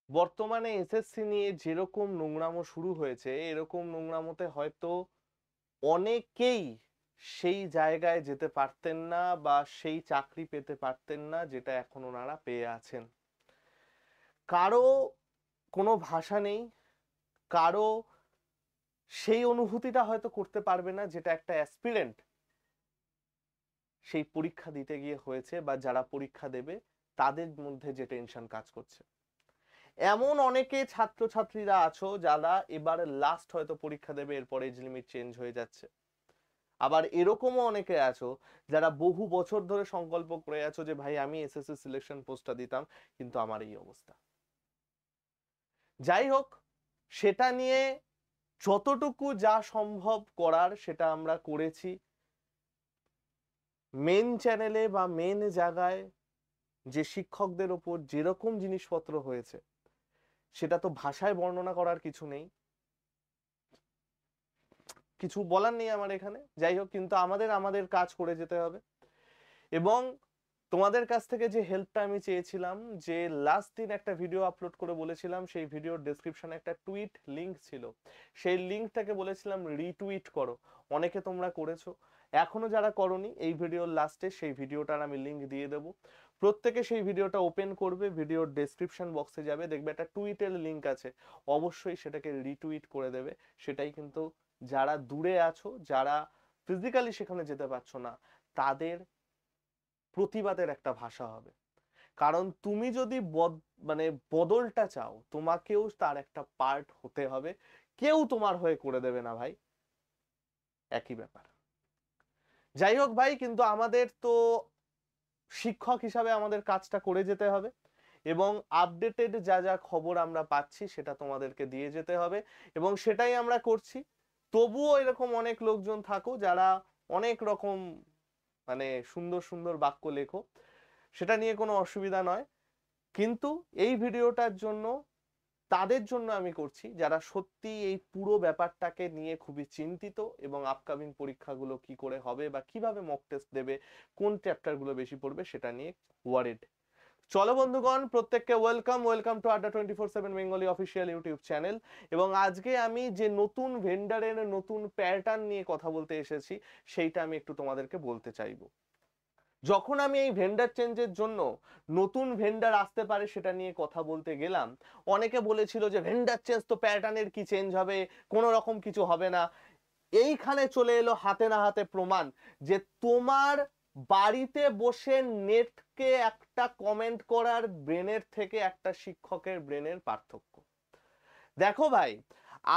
বর্তমানে এসএসসি নিয়ে যেরকম নোংরামো শুরু হয়েছে, এরকম নোংরামোতে হয়তো অনেকেই সেই জায়গায় যেতে পারতেন না বা সেই চাকরি পেতে পারতেন না যেটা এখন ওনারা পেয়ে আছেন। কারো কোনো ভাষা নেই, কারো সেই অনুভূতিটা হয়তো করতে পারবে না যেটা একটা অ্যাসপিরেন্ট সেই পরীক্ষা দিতে গিয়ে হয়েছে, বা যারা পরীক্ষা দেবে তাদের মধ্যে যে টেনশন কাজ করছে। এমন অনেকে ছাত্রছাত্রীরা আছো যারা এবার লাস্ট হয়তো পরীক্ষা দেবে, এরপর এজ লিমিট চেঞ্জ হয়ে যাচ্ছে। আবার এরকমও অনেকে আছো যারা বহু বছর ধরে সংকল্প করে আছো যে ভাই আমি এসএসসি সিলেকশন পোস্টটা দিতাম, কিন্তু আমার এই অবস্থা। যাই হোক, সেটা নিয়ে যতটুকু যা সম্ভব করার সেটা আমরা করেছি। মেন চ্যানেলে বা মেন জায়গায় যে শিক্ষকদের ওপর যেরকম জিনিসপত্র হয়েছে সেটা তো ভাষায় বর্ণনা করার কিছু নেই, কিছু বলার নেই আমার এখানে। যাই হোক, কিন্তু আমাদের কাজ করে যেতে হবে। এবং তোমাদের কাছ থেকে যে হেল্পটা আমি চেয়েছিলাম, যে লাস্ট দিন একটা ভিডিও আপলোড করে বলেছিলাম সেই ভিডিওর ডেসক্রিপশনে একটা টুইট লিংক ছিল, সেই লিংকটাকে বলেছিলাম রিটুইট করো। অনেকে তোমরা করেছো, এখনো যারা করনি এই ভিডিওর লাস্টে সেই ভিডিওটার আমি লিংক দিয়ে দেবো। প্রত্যেকে সেই ভিডিওটা ওপেন করবে, ভিডিওর ডেসক্রিপশন বক্সে যাবে, দেখবে একটা টুইটের লিংক আছে, অবশ্যই সেটাকে রিটুইট করে দেবে। সেটাই কিন্তু যারা দূরে আছো, যারা ফিজিক্যালি সেখানে যেতে পারছো না, তাদের প্রতিবাদের একটা ভাষা হবে। কারণ তুমি যদি মানে বদলটা চাও, তোমাকেও তার একটা পার্ট হতে হবে। কেউ তোমার হয়ে করে দেবে না ভাই, একই ব্যাপার। যাই হোক ভাই, কিন্তু আমাদের তো শিক্ষক হিসাবে আমাদের কাজটা করে যেতে হবে, এবং আপডেটেড যা যা খবর আমরা পাচ্ছি সেটা তোমাদেরকে দিয়ে যেতে হবে, এবং সেটাই আমরা করছি। তবুও এরকম অনেক লোকজন থাকো যারা অনেক রকম মানে সুন্দর সুন্দর বাক্য লেখো, সেটা নিয়ে কোনো অসুবিধা নয়। কিন্তু এই ভিডিওটার জন্য, তাদের জন্য আমি করছি যারা সত্যি এই পুরো ব্যাপারটাকে নিয়ে খুবই চিন্তিত, এবং আপকামিং পরীক্ষাগুলো কি করে হবে বা কিভাবে মক টেস্ট দেবে, কোন চ্যাপ্টারগুলো বেশি পড়বে সেটা নিয়ে ওয়ারিড। চলো বন্ধুগণ, প্রত্যেককে ওয়েলকাম ওয়েলকাম টু আড্ডা 24/7 বেঙ্গলি অফিসিয়াল ইউটিউব চ্যানেল। এবং আজকে আমি যে নতুন ভেন্ডারের নতুন প্যাটার্ন নিয়ে কথা বলতে এসেছি, সেইটা আমি একটু তোমাদেরকে বলতে চাইবো। যখন আমি এই ভেন্ডার চেঞ্জের জন্য নতুন ভেন্ডার আসতে পারে সেটা নিয়ে কথা বলতে গেলাম, অনেকে বলেছিল যে ভেন্ডার চেঞ্জ তো প্যাটার্নের কি চেঞ্জ হবে, কোনো রকম কিছু হবে না। এইখানে চলে এলো হাতে না হাতে প্রমাণ যে তোমার বাড়িতে বসে নেটকে একটা কমেন্ট করার ব্রেনের থেকে একটা শিক্ষকের ব্রেনের পার্থক্য। দেখো ভাই,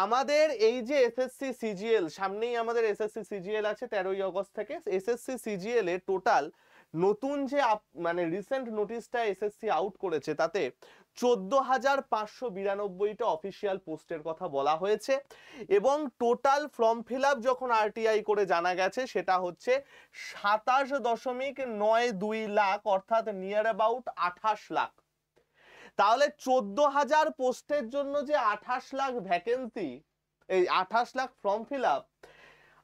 আমাদের এই যে এসএসসি সিজিএল, সামনেই আমাদের এসএসসি সিজিএল আছে 13ই আগস্ট থেকে। এসএসসি সিজিএল এ টোটাল নতুন যে মানে রিসেন্ট নোটিশটা এসএসসি আউট করেছে, তাতে 14,592টা অফিসিয়াল পোস্টের কথা বলা হয়েছে, এবং টোটাল ফর্ম ফিল আপ যখন আরটিআই করে জানা গেছে সেটা হচ্ছে 27.92 লাখ, অর্থাৎ নিয়ার অ্যাবাউট 28 লাখ। তাহলে 14,000 পোস্টের জন্য যে 28 লাখ ভ্যাকেন্সি, এই 28 লাখ ফর্ম ফিল আপ,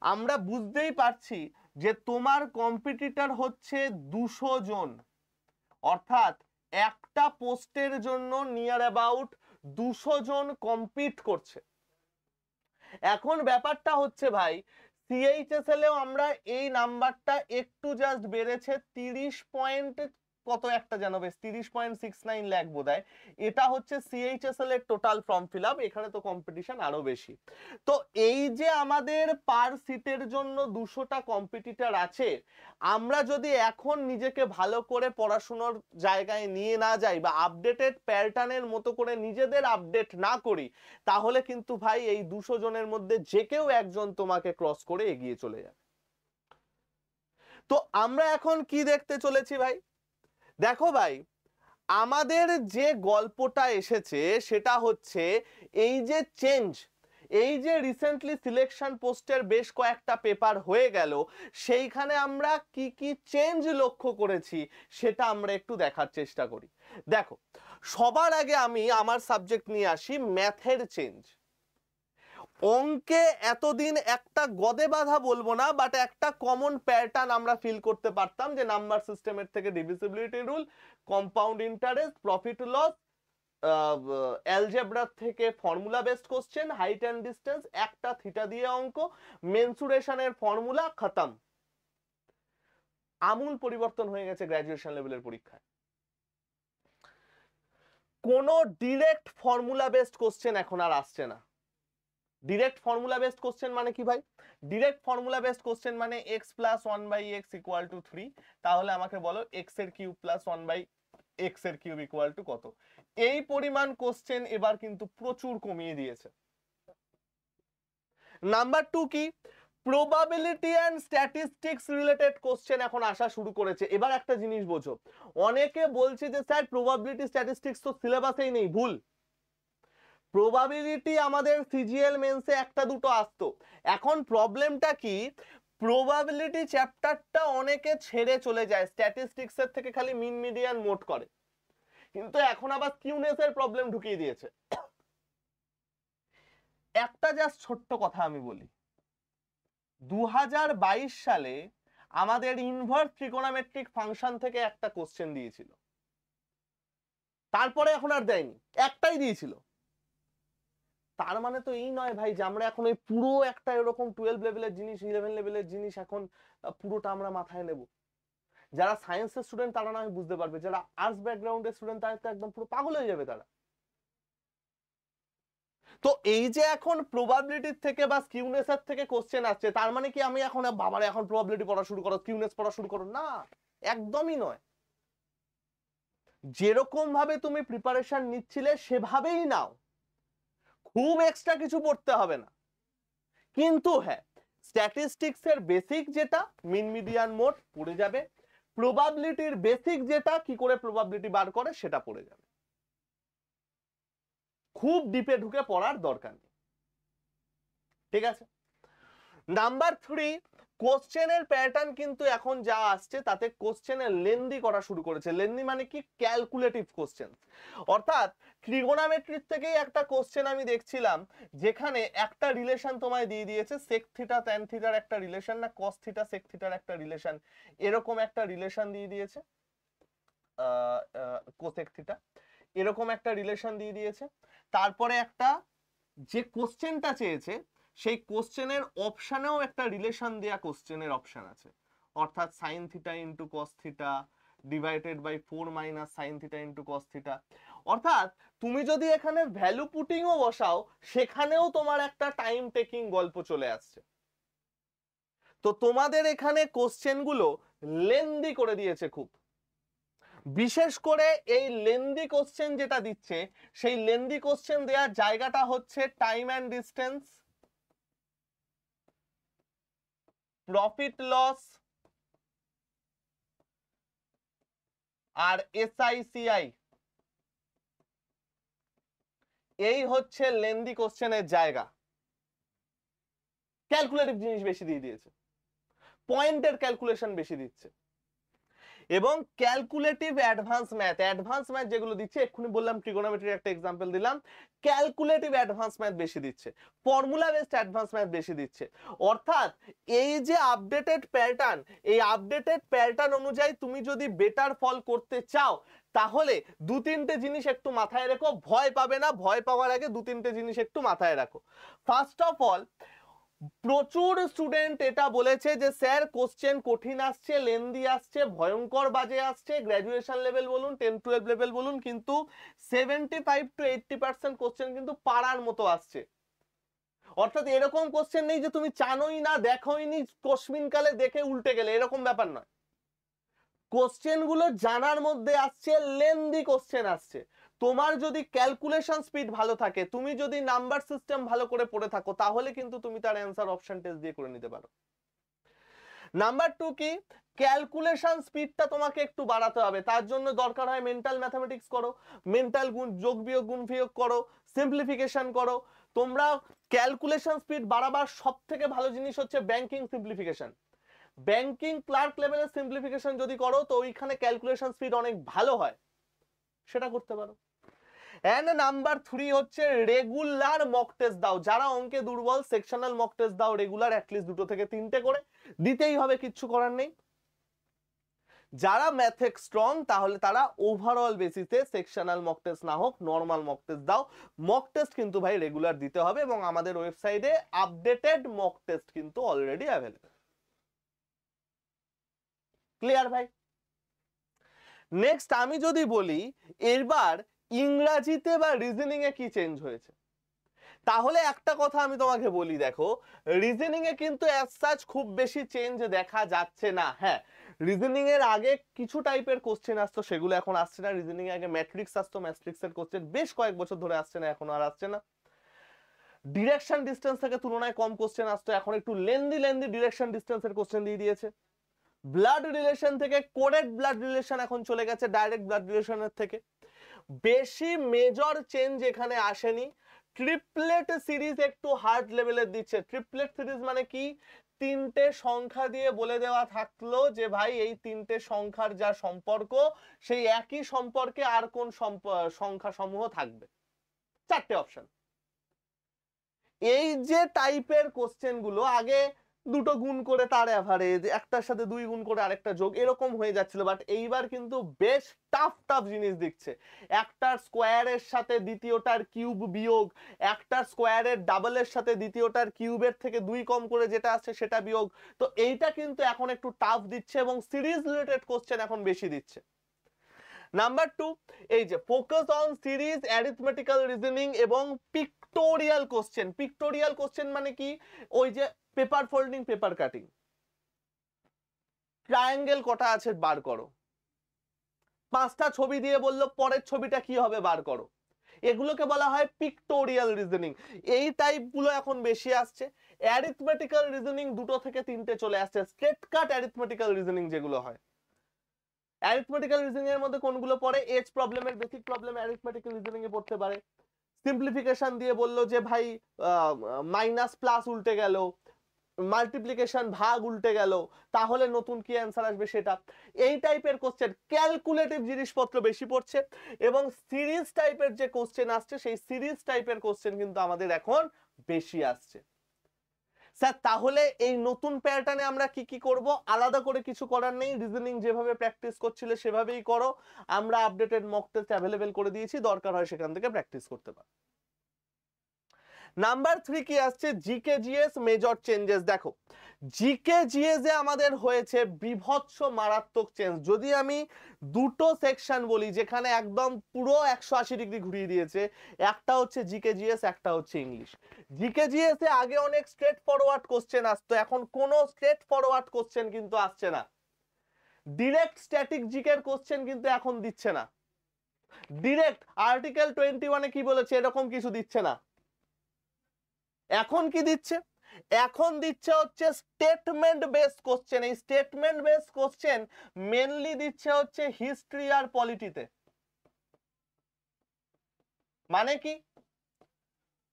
আমরা বুঝতেই পারছি যে তোমার কম্পিটিটর হচ্ছে 200 জন, অর্থাৎ একটা পোস্টের জন্য নিয়ার অ্যাবাউট 200 জন কম্পিট করছে। এখন ব্যাপারটা হচ্ছে ভাই, সিএইচএসএল এও আমরা এই নাম্বারটা একটু জাস্ট বেড়েছে 30 পয়েন্ট কত একটা যেন, বেশ 30.69 লাখ বোধহয়। এটা হচ্ছে সিএইচএসএল এর টোটাল ফর্ম ফিল আপ, এখানে তো কম্পিটিশন আরো বেশি। তো এই যে আমাদের পার সিটের জন্য 200টা কম্পিটিটর আছে, আমরা যদি এখন নিজেকে ভালো করে পড়াশোনার জায়গায় নিয়ে না যাই বা আপডেটেড প্যাটার্নের মতো করে নিজেদের আপডেট না করি, তাহলে কিন্তু ভাই এই 200 জনের মধ্যে যে কেউ একজন তোমাকে ক্রস করে এগিয়ে চলে যাবে। তো আমরা এখন কি দেখতে চলেছি ভাই? দেখো ভাই, আমাদের যে গল্পটা এসেছে সেটা হচ্ছে এই যে চেঞ্জ, এই যে রিসেন্টলি সিলেকশন পোস্টের বেশ কয়েকটা পেপার হয়ে গেল, সেইখানে আমরা কি কি চেঞ্জ লক্ষ্য করেছি সেটা আমরা একটু দেখার চেষ্টা করি। দেখো, সবার আগে আমি আমার সাবজেক্ট নিয়ে আসি, ম্যাথের চেঞ্জ। অঙ্কে এতদিন একটা গদে বাঁধা বলবো না, বাট একটা কমন প্যাটার্ন আমরা ফিল করতে পারতাম যে নাম্বার সিস্টেমের থেকে divisibility rule, compound interest, profit loss, algebra থেকে formula based question, height and distance, একটা থিটা দিয়ে অঙ্ক, মেনসুরেশনের ফর্মুলা, খতম। আমূল পরিবর্তন হয়ে গেছে গ্র্যাজুয়েশন লেভেলের পরীক্ষায়। কোনো ডিরেক্ট ফর্মুলা বেসড কোশ্চেন এখন আর আসছে না। ডিরেক্ট ফর্মুলা বেসড কোশ্চেন মানে কি ভাই? ডিরেক্ট ফর্মুলা বেসড কোশ্চেন মানে x plus 1/x equal to 3, তাহলে আমাকে বলো x এর কিউব প্লাস 1/x এর কিউব ইকুয়াল টু কত। এই পরিমাণ কোশ্চেন এবার কিন্তু প্রচুর কমিয়ে দিয়েছে। নাম্বার 2 কি? Probability and statistics related question এখন আসা শুরু করেছে। এবার একটা জিনিস বোঝো, অনেকে বলছে যে স্যার প্রবাবিলিটি স্ট্যাটিস্টিক্স তো সিলেবাসেই নেই। ভুল। প্রবাবিলিটি আমাদের সিজিএল মেন্সে একটা দুটো আসতো। এখন প্রবলেমটা কি, প্রবাবিলিটি চ্যাপ্টারটা অনেকে ছেড়ে চলে যায়, স্ট্যাটিস্টিক্স এর থেকে খালি মিন মিডিয়ান মোড করে। কিন্তু এখন আবার কিউনেস এর প্রবলেম ঢুকিয়ে দিয়েছে। একটা জাস্ট ছোট্ট কথা আমি বলি, 2022 সালে আমাদের ইনভার্স ট্রিগোনোমেট্রিক ফাংশন থেকে একটা কোশ্চেন দিয়েছিল, তারপরে এখন আর দেয়নি, একটাই দিয়েছিল। তার মানে তো এই নয় ভাই যে আমরা এখন ওই পুরো একটা এরকম 12 লেভেলের জিনিস, 11 লেভেলের জিনিস এখন পুরোটা আমরা মাথায় নেব। যারা সায়েন্সের স্টুডেন্ট তারা না বুঝতে পারবে, যারা আর্টস ব্যাকগ্রাউন্ডের স্টুডেন্ট তারা তো একদম পুরো পাগল হয়ে যাবে তারা। তো এই যে এখন প্রবাবিলিটির থেকে বা স্কিউনেসের থেকে কোশ্চেন আসছে, তার মানে কি আমি এখন বাবারে এখন প্রবাবিলিটি পড়া শুরু করো, স্কিউনেস পড়া শুরু করো? না, একদমই নয়। যেরকম ভাবে তুমি প্রিপারেশন নিচ্ছিলে সেভাবেই নাও, খুব এক্সট্রা কিছু পড়তে হবে না। কিন্তু হ্যাঁ, স্ট্যাটিস্টিক্স এর বেসিক যেটা মিন মিডিয়ান মোড পড়ে যাবে, প্রবাবিলিটির বেসিক যেটা কি করে প্রবাবিলিটি বার করে সেটা পড়ে যাবে। খুব ডিপে ঢুকে পড়ার দরকার নেই, ঠিক আছে? নাম্বার 3, কোশ্চেনের প্যাটার্ন কিন্তু এখন যা আসছে তাতে কোশ্চেনের লেন্দি করা শুরু করেছে। লেন্দি মানে কি? Calculative question. অর্থাৎ ট্রিগোনোমেট্রি থেকেই একটা কোশ্চেন আমি দেখছিলাম যেখানে একটা রিলেশন তোমায় দিয়ে দিয়েছে, sec থিটা tan থিটার একটা রিলেশন, না cos থিটা sec থিটার একটা রিলেশন, এরকম একটা রিলেশন দিয়ে দিয়েছে, cosec থিটা এরকম একটা রিলেশন দিয়ে দিয়েছে। তারপরে একটা যে কোশ্চেনটা চেয়েছে সেই কোশ্চেনের অপশনেও একটা রিলেশন দেয়া কোশ্চেনের অপশন আছে, অর্থাৎ sin theta into cos theta divided by 4 minus sin theta into cos theta. অর্থাৎ তুমি যদি এখানে ভ্যালু পুটিংও বসাও সেখানেও তোমার একটা টাইম টেকিং গল্প চলে আসছে। তো তোমাদের এখানে কোশ্চেন গুলো লেন্দি করে দিয়েছে খুব। বিশেষ করে এই লেন্দি কোশ্চেন যেটা দিচ্ছে, সেই লেন্দি কোশ্চেন দেওয়ার জায়গাটা হচ্ছে time and distance, profit loss আর এসআইসিআই। এই হচ্ছে লেন্দি কোশ্চেনের জায়গা। ক্যালকুলেটিভ জিনিস বেশি দিয়ে দিয়েছে, পয়েন্টের ক্যালকুলেশন বেশি দিচ্ছে, এবং ক্যালকুলেটিভ অ্যাডভান্স ম্যাথ যেগুলো দিচ্ছে, এক্ষুনি বললাম ট্রিগোনোমেট্রির একটা এক্সাম্পল দিলাম, ক্যালকুলেটিভ অ্যাডভান্স ম্যাথ বেশি দিচ্ছে, ফর্মুলা বেসড অ্যাডভান্স ম্যাথ বেশি দিচ্ছে। অর্থাৎ এই যে আপডেটেড প্যাটার্ন, এই আপডেটেড প্যাটার্ন অনুযায়ী তুমি যদি বেটার ফল করতে চাও তাহলে দু তিনটে জিনিস একটু মাথায় রেখো, ভয় পাবে না, ভয় পাওয়ার আগে দু তিনটে জিনিস একটু মাথায় রাখো। ফার্স্ট অফ অল, প্রচুর স্টুডেন্ট এটা বলেছে যে স্যার কোশ্চেন কঠিন আসছে, লেন্দি আসছে, ভয়ঙ্কর বাজে আসছে, গ্র্যাজুয়েশন লেভেল বলুন 10-12 লেভেল বলুন, কিন্তু 75 to 80% কোশ্চেন কিন্তু পারার মতো আসছে। অর্থাৎ এরকম কোশ্চেন নেই যে তুমি জানোই না, দেখোইনি, কসমিন কালে দেখে উল্টে গেলে, এরকম ব্যাপার নয়। কোশ্চেন গুলো জানার মধ্যে আসছে, লেন্দি কোশ্চেন আসছে। তোমার যদি ক্যালকুলেশন স্পিড ভালো থাকে, তুমি যদি নাম্বার সিস্টেম ভালো করে পড়ে থাকো, তাহলে কিন্তু তুমি তার অ্যান্সার অপশন টেস্ট দিয়ে করে নিতে পারো। নাম্বার 2 কি? ক্যালকুলেশন স্পিডটা তোমাকে একটু বাড়াতে হবে, তার জন্য দরকার হয় মেন্টাল ম্যাথমেটিক্স করো, মেন্টাল গুণ যোগ বিয়োগ গুণ বিয়োগ করো, সিম্পলিফিকেশন করো। তোমরা ক্যালকুলেশন স্পিড বাড়াবার সবথেকে ভালো জিনিস হচ্ছে ব্যাংকিং সিম্পলিফিকেশন। ব্যাংকিং ক্লার্ক লেভেলের সিম্পলিফিকেশন যদি করো তো ওইখানে ক্যালকুলেশন স্পিড অনেক ভালো হয়, সেটা করতে পারো। এন্ড নাম্বার 3 হচ্ছে রেগুলার মক টেস্ট দাও। যারা অঙ্কে দুর্বল, সেকশনাল মক টেস্ট দাও রেগুলার, অ্যাটলিস্ট 2 থেকে 3টে করে দিতেই হবে, কিচ্ছু করার নেই। যারা ম্যাথে স্ট্রং তাহলে তারা ওভারঅল বেসিসে সেকশনাল মক টেস্ট না হোক নর্মাল মক টেস্ট দাও। মক টেস্ট কিন্তু ভাই রেগুলার দিতে হবে এবং আমাদের ওয়েবসাইটে আপডেটেড মক টেস্ট কিন্তু অলরেডি অ্যাভেলেবল। ক্লিয়ার ভাই? নেক্সট আমি যদি বলি এবার ইংরাজিতে বা রিজনিং এ কি চেঞ্জ হয়েছে, তাহলে একটা কথা আমি তোমাকে বলি, দেখো রিজনিং এ কিন্তু অ্যাজ সাচ খুব বেশি চেঞ্জ দেখা যাচ্ছে না। হ্যাঁ, রিজনিং এর আগে কিছু টাইপের কোশ্চেন আসতো, সেগুলো এখন আসছে না। রিজনিং এর আগে ম্যাট্রিক্স আসতো, ম্যাট্রিক্সের কোশ্চেন বেশ কয়েক বছর ধরে আসছে না, এখন আর আসছে না। ডিরেকশন ডিসটেন্স থেকে তুলনায় কম কোশ্চেন আসতো, এখন একটু লেন্দি ডিরেকশন ডিসটেন্সের কোশ্চেন দিয়ে দিয়েছে। ব্লাড রিলেশন থেকে কোডেড ব্লাড রিলেশন এখন চলে গেছে ডাইরেক্ট ব্লাড রিলেশনের থেকে। বেশি মেজর চেঞ্জ এখানে আসেনি। ট্রিপলেট সিরিজ একটু হার্ড লেভেলের দিচ্ছে। ট্রিপলেট সিরিজ মানে কি, তিনটে সংখ্যা দিয়ে বলে দেওয়া থাকলো যে ভাই এই তিনটে সংখ্যার যা সম্পর্ক সেই একই সম্পর্কে আর কোন সংখ্যা সমূহ থাকবে, চারটে অপশন। এই যে টাইপের কোশ্চেন গুলো আগে দুটো গুণ করে তার অ্যাভারেজ, একটার সাথে দুই গুণ করে আরেকটা যোগ, এরকম হয়ে যাচ্ছিল। বাট এইবার কিন্তু বেশ টাফ জিনিস দিচ্ছে। একটার স্কোয়ারের সাথে দ্বিতীয়টার কিউব বিয়োগ, একটার স্কোয়ারের ডাবলের সাথে দ্বিতীয়টার কিউবের থেকে দুই কম করে যেটা আসছে সেটা বিয়োগ। তো এইটা কিন্তু এখন একটু টাফ দিচ্ছে এবং সিরিজ রিলেটেড কোশ্চেন এখন বেশি দিচ্ছে। নাম্বার 2, এই যে focus on series arithmetical reasoning এবং পিক্টোরিয়াল কোশ্চেন। পিক্টোরিয়াল কোশ্চেন মানে কি, ওই যে paper folding, paper cutting, triangle কটা আছে বার করো, পাঁচটা ছবি দিয়ে বললো পরের ছবিটা কি হবে বার করো, এগুলোকে বলা হয় পিক্টোরিয়াল রিজনিং। এই টাইপ গুলো এখন বেশি আসছে। অ্যারিথমেটিক্যাল রিজনিং দুটো থেকে তিনটে চলে আসছে। স্ট্রেট কাট অ্যারিথমেটিক্যাল রিজনিং যেগুলো হয়, অ্যারিথমেটিক্যাল রিজনিং এর মধ্যে কোনগুলো পড়ে, এজ প্রবলেমের বেসিক প্রবলেম অ্যারিথমেটিক্যাল রিজনিং এ পড়তে পারে। সিম্পলিফিকেশন দিয়ে বললো যে ভাই মাইনাস প্লাস উল্টে গেল, মাল্টিপ্লিকেশন ভাগ উল্টে গেল, তাহলে নতুন কি অ্যান্সার আসবে সেটা। এই টাইপের কোশ্চেন ক্যালকুলেটিভ জিনিসপত্র বেশি পড়ছে এবং সিরিজ টাইপের যে কোশ্চেন আসছে সেই সিরিজ টাইপের কোশ্চেন কিন্তু আমাদের এখন বেশি আসছে। স্যার তাহলে এই নতুন প্যাটার্নে আমরা কি কি করব? আলাদা করে কিছু করার নেই, রিজনিং যেভাবে প্র্যাকটিস করছিলে সেভাবেই করো। আমরা আপডেটেড মক টেস্ট অ্যাভেলেবেল করে দিয়েছি, দরকার হয় সেখান থেকে প্র্যাকটিস করতে পারো। নাম্বার 3 কি আসছে, জিকে জিএস মেজর চেঞ্জেস। দেখো জিকে জিএস এ আমাদের হয়েছে বিভৎস মারাত্মক চেঞ্জ। যদি আমি দুটো সেকশন বলি যেখানে একদম পুরো 180 ডিগ্রি ঘুরিয়ে দিয়েছে, একটা হচ্ছে জিকে জিএস, একটা হচ্ছে ইংলিশ। জিকে জিএস এ আগে অনেক স্ট্রেট ফরওয়ার্ড কোশ্চেন আসতো, এখন কোনো স্ট্রেট ফরওয়ার্ড কোশ্চেন কিন্তু আসছে না। ডিরেক্ট স্ট্যাটিক জিকের কোশ্চেন কিন্তু এখন দিচ্ছে না। ডিরেক্ট আর্টিকেল 21 এ কি বলেছে এরকম কিছু দিচ্ছে না। এখন কি দিচ্ছে? এখন দিচ্ছে হচ্ছে স্টেটমেন্ট বেসড কোশ্চেন। এই স্টেটমেন্ট বেসড কোশ্চেন মেনলি দিচ্ছে হচ্ছে হিস্ট্রি আর পলিটিতে। মানে কি,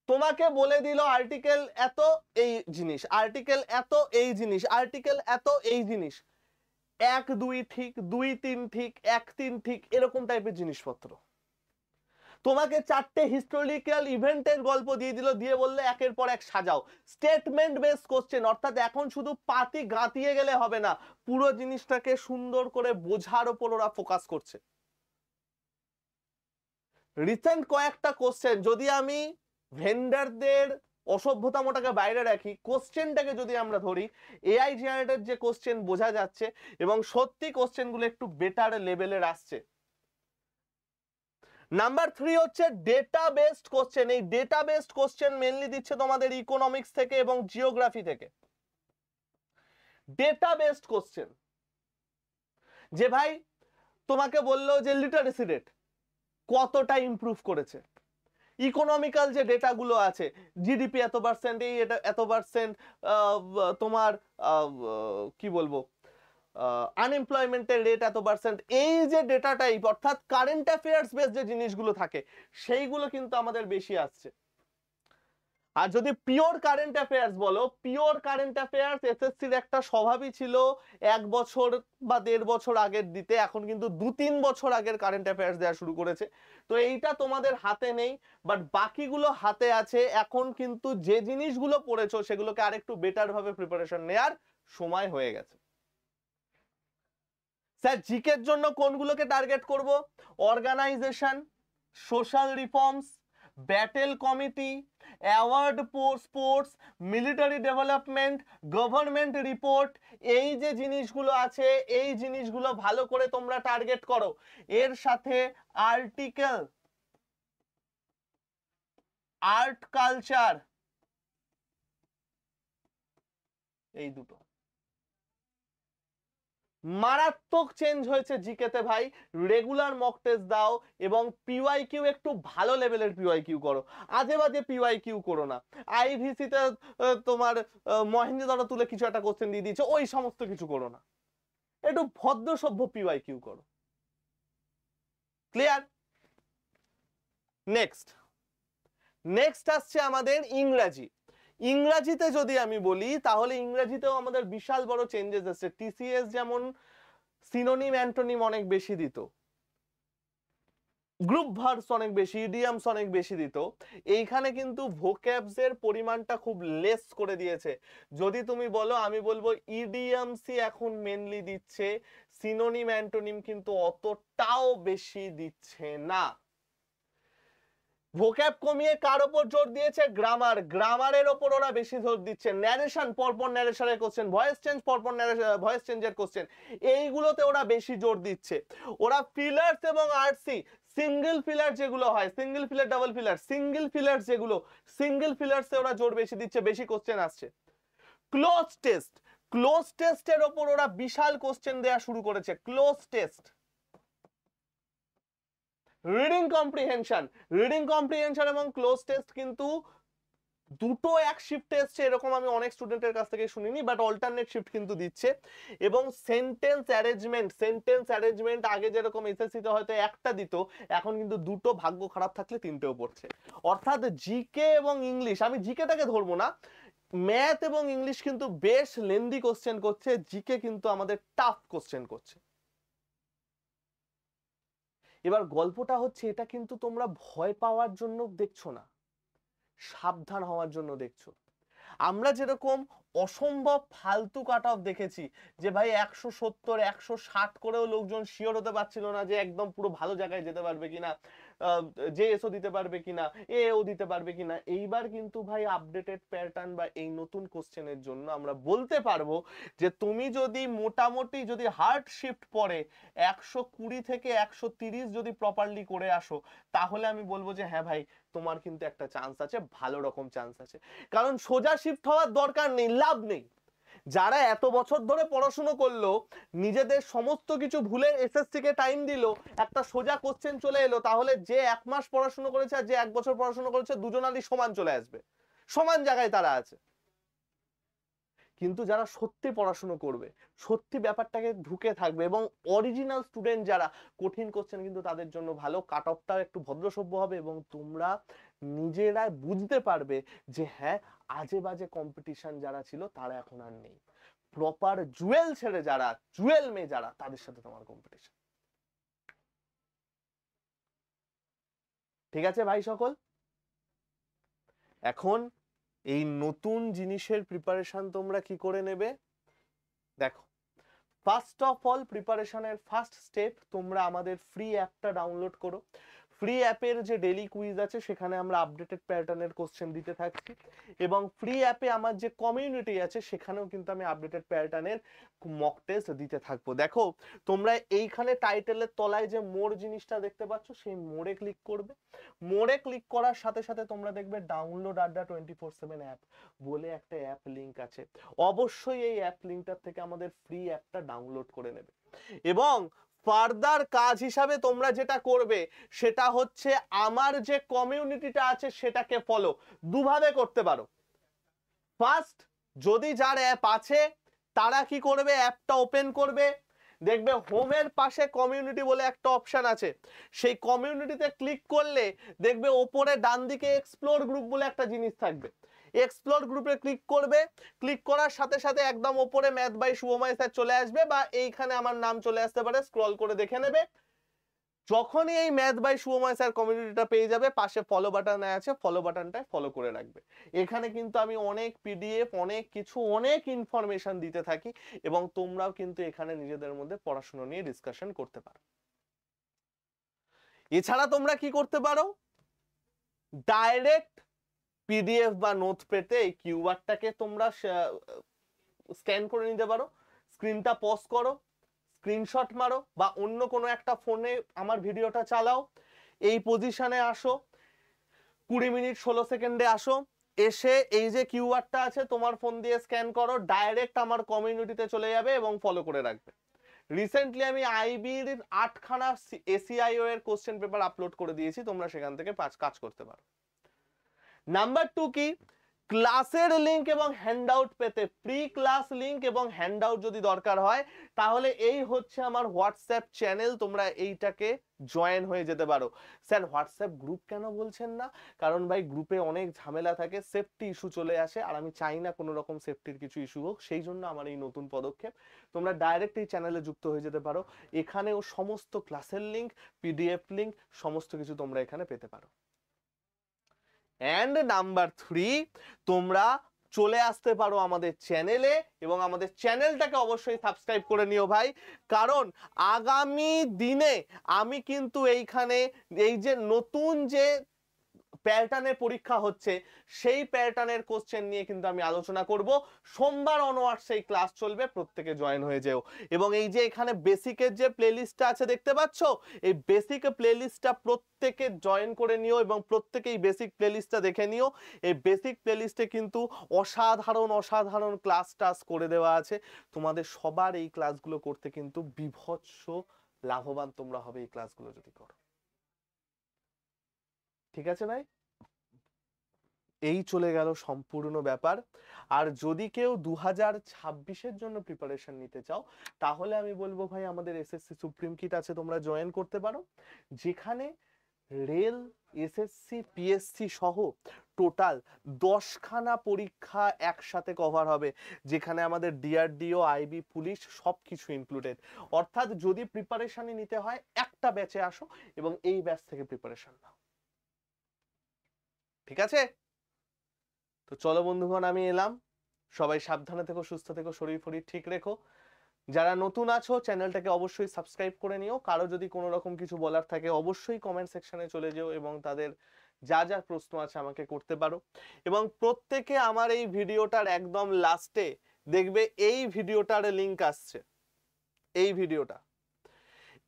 তোমাকে বলে দিল আর্টিকেল এত এই জিনিস, আর্টিকেল এত এই জিনিস, আর্টিকেল এত এই জিনিস, 1 2 ঠিক, 2 3 ঠিক, 1 3 ঠিক, এরকম টাইপের জিনিসপত্র। তোমাকে চারটে হিস্টোরিক্যাল ইভেন্টের গল্প দিয়ে দিল, দিয়ে বললে একের পর এক সাজাও। স্টেটমেন্ট বেসড কোশ্চেন, অর্থাৎ এখন শুধু পাতি গাঁতিয়ে গেলে হবে না, পুরো জিনিসটাকে সুন্দর করে বোঝার উপর ওরা ফোকাস করছে। রিসেন্ট কয়েকটা কোশ্চেন, যদি আমি ভেন্ডারদের অসভ্যতামটাকে বাইরে রাখি, কোশ্চেনটাকে যদি আমরা ধরি, এআই জেনারেটেড যে কোশ্চেন বোঝা যাচ্ছে এবং সত্যি কোশ্চেনগুলো একটু বেটার লেভেলের আসছে। নাম্বার 3 হচ্ছে ডেটা বেসড কোশ্চেন। এই ডেটা বেসড কোশ্চেন মেনলি দিচ্ছে তোমাদের ইকোনমিক্স থেকে এবং জিওগ্রাফি থেকে। ডেটা বেসড কোশ্চেন যে ভাই তোমাকে বললো যে লিটারেসি রেট কতটা ইমপ্রুভ করেছে, ইকোনমিক্যাল যে ডেটাগুলো আছে, জিডিপি এত পার্সেন্ট, এই এটা এত পার্সেন্ট, তোমার কি বলবো আনএমপ্লয়মেন্টের রেট এত পার্সেন্ট, এই যে ডেটা টাইপ অর্থাৎ কারেন্ট অ্যাফেয়ার্স বেস যে জিনিসগুলো থাকে সেইগুলো কিন্তু আমাদের বেশি আসছে। আর যদি পিওর কারেন্ট অ্যাফেয়ার্স বলো, পিওর কারেন্ট অ্যাফেয়ার্স এসএসসির একটা স্বভাবই ছিল 1 বছর বা 1.5 বছর আগের দিতে, এখন কিন্তু 2-3 বছর আগের কারেন্ট অ্যাফেয়ার্স দেওয়া শুরু করেছে। তো এইটা তোমাদের হাতে নেই, বাট বাকিগুলো হাতে আছে। এখন কিন্তু যে জিনিসগুলো পড়েছো সেগুলোকে আরেকটু বেটার ভাবে প্রিপারেশন নেওয়ার সময় হয়ে গেছে। স্যার জিকের জন্য কোনগুলোকে টার্গেট করব? Organisation, social reforms, battle committee, award sports, military development, government report, এই যে জিনিসগুলো আছে এই জিনিসগুলো ভালো করে তোমরা টার্গেট করো। এর সাথে আর্টিকেল, আর্ট কালচার, এই দুটো মারাত্মক চেঞ্জ হয়েছে জিকেতে ভাই। রেগুলার মক টেস্ট দাও এবং পিওয়াইকিউ একটু ভালো লেভেলের পিওয়াইকিউ করো, আজে বাজে পিওয়াইকিউ করো না। আইভিসি তে তোমার মহেন্দ্র তুলে কিছু একটা কোশ্চেন দিয়ে দিয়েছে, ওই সমস্ত কিছু করো না, একটু ভদ্র সভ্য পিওয়াইকিউ করো। ক্লিয়ার? নেক্সট নেক্সট আসছে আমাদের ইংরাজি। ইংরাজিতে যদি আমি বলি তাহলে ইংরাজিতেও আমাদের বিশাল বড় চেঞ্জেস আছে। টিসিএস যেমন সিনোনিম অ্যান্টোনিম অনেক বেশি দিত, গ্রুপ ভার্বস অনেক বেশি, ইডিয়ামস অনেক বেশি দিত, এইখানে কিন্তু ভোক্যাবস এর পরিমাণটা খুব লেস করে দিয়েছে। যদি তুমি বলো, আমি বলবো ইডিয়ামসই এখন মেনলি দিচ্ছে, সিনোনিম অ্যান্টোনিম কিন্তু অতটাও বেশি দিচ্ছে না। ভোক্যাব কমিয়ে কার উপর জোর দিয়েছে? গ্রামার, গ্রামারের উপর ওরা বেশি জোর দিচ্ছে। ন্যারেশন, পরপর ন্যারেশনের কোশ্চেন, ভয়েস চেঞ্জ, পরপর ভয়েস চেঞ্জের কোশ্চেন, এইগুলোতে ওরা বেশি জোর দিচ্ছে। ওরা ফিলার্স এবং আরসি, সিঙ্গেল ফিলার যেগুলো হয়, single filler, double filler, single filler যেগুলো, সিঙ্গেল ফিলার্সে ওরা জোর বেশি দিচ্ছে, বেশি কোশ্চেন আসছে। ক্লোজ টেস্ট, ক্লোজ টেস্টের ওপর ওরা বিশাল কোশ্চেন দেয়া শুরু করেছে। Cloze test, reading comprehension, reading comprehension এবং ক্লোজ টেস্ট কিন্তু দুটো এক শিফটে এসছে এরকম আমি অনেক স্টুডেন্টের কাছ থেকে শুনিনি, বাট অল্টারনেট শিফট কিন্তু দিচ্ছে। এবং সেন্টেন্স অ্যারেঞ্জমেন্ট, সেন্টেন্স অ্যারেঞ্জমেন্ট আগে যেরকম এসএসসি তে হয়তো একটা দিত, এখন কিন্তু দুটো, ভাগ্য খারাপ থাকলে তিনটেও পড়ছে। অর্থাৎ জিকে এবং ইংলিশ, আমি জিকেটাকে ধরবো না, ম্যাথ এবং ইংলিশ কিন্তু বেশ লেন্দি কোশ্চেন করছে, জিকে কিন্তু আমাদের টাফ কোশ্চেন করছে। এবার গল্পটা হচ্ছে, এটা কিন্তু তোমরা ভয় পাওয়ার জন্য দেখছো না, সাবধান হওয়ার জন্য দেখছো। আমরা যেরকম অসম্ভব ফালতু কাট অফ দেখেছি, যে ভাই 170 160 করেও লোকজন শিওর হতে পারছিল না যে একদম পুরো ভালো জায়গায় যেতে পারবে কিনা, যে এসও দিতে পারবে কিনা, এও দিতে পারবে কিনা। এইবার কিন্তু ভাই আপডেটেড প্যাটার্ন বা এই নতুন কোশ্চেনের জন্য আমরা বলতে পারবো যে তুমি যদি মোটামুটি যদি হার্ড শিফট পড়ে 120 থেকে 130 যদি প্রপারলি করে আসো, তাহলে আমি বলবো যে হ্যাঁ ভাই তোমার কিন্তু একটা চান্স আছে, ভালো রকম চান্স আছে। কারণ সোজা শিফট হওয়ার দরকার নেই, লাভ নেই। যারা এত বছর ধরে পড়াশুনো করলো, নিজেদের সমস্ত কিছু ভুলে এসএসসি কে টাইম দিল, একটা সোজা কোশ্চেন চলে এলো, তাহলে যে 1 মাস পড়াশুনো করেছে আর যে 1 বছর পড়াশুনো করেছে, দুজনারই সমান চলে আসবে, সমান জায়গায় তারা আছে। কিন্তু যারা সত্যি পড়াশুনো করবে, সত্যি ব্যাপারটাকে ঢুকে থাকবে এবং অরিজিনাল স্টুডেন্ট যারা, কঠিন কোশ্চেন কিন্তু তাদের জন্য ভালো, কাট অফটাও একটু ভদ্রসভ্য হবে এবং তোমরা নিজেরাই বুঝতে পারবে যে হ্যাঁ আজে বাজে কম্পিটিশন যারা ছিল তারা এখন আর নেই, প্রপার জুয়েল ছেড়ে যারা, জুয়েল মেয়ে যারা, তাদের সাথে তোমার কম্পিটিশন। ঠিক আছে ভাই সকল? এখন এই নতুন জিনিসের প্রিপারেশন তোমরা কি করে নেবে দেখো। ফার্স্ট অফ অল প্রিপারেশনের ফার্স্ট স্টেপ, তোমরা আমাদের ফ্রি অ্যাপটা ডাউনলোড করো। ফ্রি অ্যাপের যে ডেইলি কুইজ আছে সেখানে আমরা আপডেটেড প্যাটার্নের কোশ্চেন দিতে থাকছি, এবং ফ্রি অ্যাপে আমার যে কমিউনিটি আছে সেখানেও কিন্তু আমি আপডেটেড প্যাটার্নের মক টেস্ট দিতে থাকবো। দেখো তোমরা এইখানে টাইটেলের তলায় যে মোর জিনিসটা দেখতে পাচ্ছ, সেই মোড়ে ক্লিক করবে। মোড়ে ক্লিক করার সাথে সাথে তোমরা দেখবে ডাউনলোড আড্ডা 24/7 অ্যাপ বলে একটা অ্যাপ লিংক আছে। অবশ্যই এই অ্যাপ লিংকটার থেকে আমাদের ফ্রি অ্যাপটা ডাউনলোড করে নেবে, এবং ফার্দার কাজ হিসাবে তোমরা যেটা করবে সেটা হচ্ছে আমার যে কমিউনিটিটা আছে সেটাকে ফলো। দুভাবে করতে পারো। ফার্স্ট, যদি যার অ্যাপ আছে তারা কি করবে, অ্যাপটা ওপেন করবে, দেখবে হোমের পাশে কমিউনিটি বলে একটা অপশন আছে, সেই কমিউনিটিতে ক্লিক করলে দেখবে ওপরে ডান দিকে এক্সপ্লোর গ্রুপ বলে একটা জিনিস থাকবে। এক্সপ্লোর গ্রুপে ক্লিক করবে, ক্লিক করার সাথে সাথে একদম ওপরে ম্যাথ বাই শুভময় স্যার চলে আসবে, বা এইখানে আমার নাম চলে আসতে পারে, স্ক্রল করে দেখে নেবে। যখনই এই ম্যাথ বাই শুভময় স্যার কমিউনিটিটা পেয়ে যাবে, পাশে ফলো বাটন আছে, ফলো বাটনটায় ফলো করে রাখবে। এখানে কিন্তু আমি অনেক পিডিএফ, অনেক কিছু, অনেক ইনফরমেশন দিতে থাকি এবং তোমরাও কিন্তু এখানে নিজেদের মধ্যে পড়াশোনা নিয়ে ডিসকাশন করতে পারো। এছাড়া তোমরা কি করতে পারো, ডাইরেক্ট পিডিএফ বা নোট পেতে এই কিউআরটাকে তোমরা স্ক্যান করে নিতে পারো, স্ক্রিনটা পজ করো, স্ক্রিনশট মারো, বা অন্য কোনো একটা ফোনে আমার ভিডিওটা চালাও, এই পজিশনে আসো, 20 মিনিট 16 সেকেন্ডে আসো, এসে এই যে কিউআরটা আছে তোমার ফোন দিয়ে স্ক্যান করো, ডাইরেক্ট আমার কমিউনিটিতে চলে যাবে এবং ফলো করে রাখবে। রিসেন্টলি আমি আইবির 8খানা এসিআইও এর কোশ্চেন পেপার আপলোড করে দিয়েছি, তোমরা সেখান থেকে কাজ করতে পারো। নাম্বার 2 কি, ক্লাসের লিংক এবং হ্যান্ডআউট পেতে, প্রি ক্লাস লিংক এবং হ্যান্ডআউট যদি দরকার হয় তাহলে এই হচ্ছে আমার হোয়াটসঅ্যাপ চ্যানেল, তোমরা এইটাকে জয়েন হয়ে যেতে পারো। স্যার হোয়াটসঅ্যাপ গ্রুপ কেন বলছেন না? কারণ ভাই গ্রুপে অনেক ঝামেলা থাকে, সেফটি ইস্যু চলে আসে, আর আমি চাই না কোনো রকম সেফটির কিছু ইস্যু হোক, সেই জন্য আমার এই নতুন পদক্ষেপ। তোমরা ডাইরেক্ট এই চ্যানেলে যুক্ত হয়ে যেতে পারো, এখানেও সমস্ত ক্লাসের লিংক, পিডিএফ লিংক, সমস্ত কিছু তোমরা এখানে পেতে পারো। এন্ড নাম্বার 3, তোমরা চলে আসতে পারো আমাদের চ্যানেলে এবং আমাদের চ্যানেলটাকে অবশ্যই সাবস্ক্রাইব করে নিও ভাই, কারণ আগামী দিনে আমি কিন্তু এইখানে এই যে নতুন যে প্যাটার্নের পরীক্ষা হচ্ছে সেই প্যাটার্নের কোশ্চেন নিয়ে কিন্তু আমি আলোচনা করব। সোমবার অনওয়ার্ডস এই ক্লাস চলবে, প্রত্যেকে জয়েন হয়ে যেও। এবং এই যে এখানে বেসিকের যে প্লেলিস্টটা আছে দেখতে পাচ্ছ, এই বেসিক প্লেলিস্টটা প্রত্যেকে জয়েন করে নিও এবং প্রত্যেকে এই বেসিক প্লেলিস্টটা দেখে নিও। এই বেসিক প্লেলিস্টে কিন্তু অসাধারণ অসাধারণ ক্লাস টাস করে দেওয়া আছে, তোমাদের সবার এই ক্লাসগুলো করতে কিন্তু বিভৎস লাভবান তোমরা হবে এই ক্লাসগুলো যদি করো। ঠিক আছে ভাই, এই চলে গেল সম্পূর্ণ ব্যাপার। আর যদি কেউ 2026-এর জন্য প্রিপারেশন নিতে চাও তাহলে আমি বলবো ভাই আমাদের এসএসসি সুপ্রিম কিট আছে, তোমরা জয়েন করতে পারো, যেখানে রেল, এসএসসি, পিএসসি সহ টোটাল 10খানা পরীক্ষা একসাথে কভার হবে, যেখানে আমাদের ডিআরডিও, আইবি, পুলিশ সবকিছু ইনক্লুডেড। অর্থাৎ যদি প্রিপারেশনই নিতে হয় একটা ব্যাচে আসো এবং এই ব্যাচ থেকে প্রিপারেশন নাও। ঠিক আছে, তো চলো বন্ধুগণ আমি এলাম, সবাই সাবধানে থেকো, সুস্থ থেকো, শরীর ফরীর ঠিক রেখো। যারা নতুন আছো চ্যানেলটাকে অবশ্যই সাবস্ক্রাইব করে নিও, কারো যদি কোনো রকম কিছু বলার থাকে অবশ্যই কমেন্ট সেকশনে চলে যেও এবং তাদের যা যা প্রশ্ন আছে আমাকে করতে পারো। এবং প্রত্যেকে আমার এই ভিডিওটার একদম লাস্টে দেখবে এই ভিডিওটার লিংক আসছে, এই ভিডিওটা,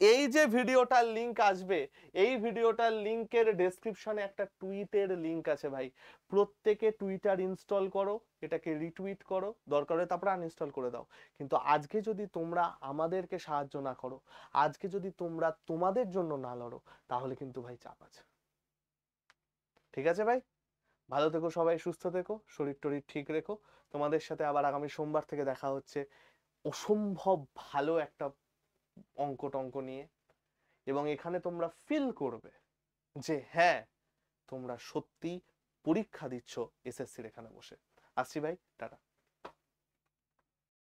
এই যে ভিডিওটার লিংক আসবে, এই ভিডিওটার লিংকের ডেসক্রিপশনে একটা টুইটের লিংক আছে ভাই, প্রত্যেকে টুইটার ইনস্টল করো, এটাকে রিটুইট করো, দরকার হলে তারপরে আনইনস্টল করে দাও। কিন্তু আজকে যদি তোমরা আমাদেরকে সাহায্য না করো, আজকে যদি তোমরা তোমাদের জন্য না লড়ো, তাহলে কিন্তু ভাই চাপ আছে। ঠিক আছে ভাই, ভালো থেকো সবাই, সুস্থ থেকো, শরীর টরীর ঠিক রেখো। তোমাদের সাথে আবার আগামী সোমবার থেকে দেখা হচ্ছে অসম্ভব ভালো একটা অঙ্ক টঙ্ক নিয়ে, এবং এখানে তোমরা ফিল করবে যে হ্যাঁ তোমরা সত্যি পরীক্ষা দিচ্ছ এসএসসির এখানে বসে। আসছি ভাই, টাটা।